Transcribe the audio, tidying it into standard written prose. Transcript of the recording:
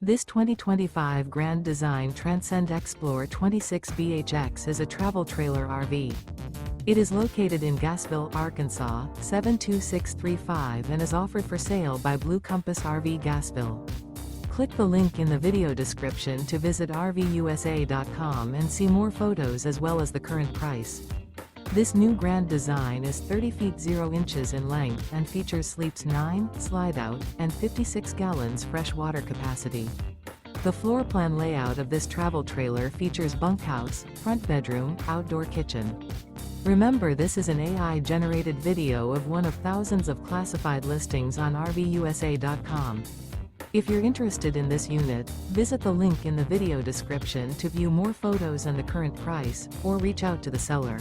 This 2025 Grand Design Transcend Xplor 26BHX is a travel trailer RV. It is located in Gassville, Arkansas, 72635 and is offered for sale by Blue Compass RV Gassville. Click the link in the video description to visit RVUSA.com and see more photos as well as the current price. This new Grand Design is 30 feet 0 inches in length and features sleeps 9, Slideout, and 56 gallons fresh water capacity. The floor plan layout of this travel trailer features bunkhouse, front bedroom, outdoor kitchen. Remember, this is an AI-generated video of one of thousands of classified listings on RVUSA.com. If you're interested in this unit, visit the link in the video description to view more photos and the current price, or reach out to the seller.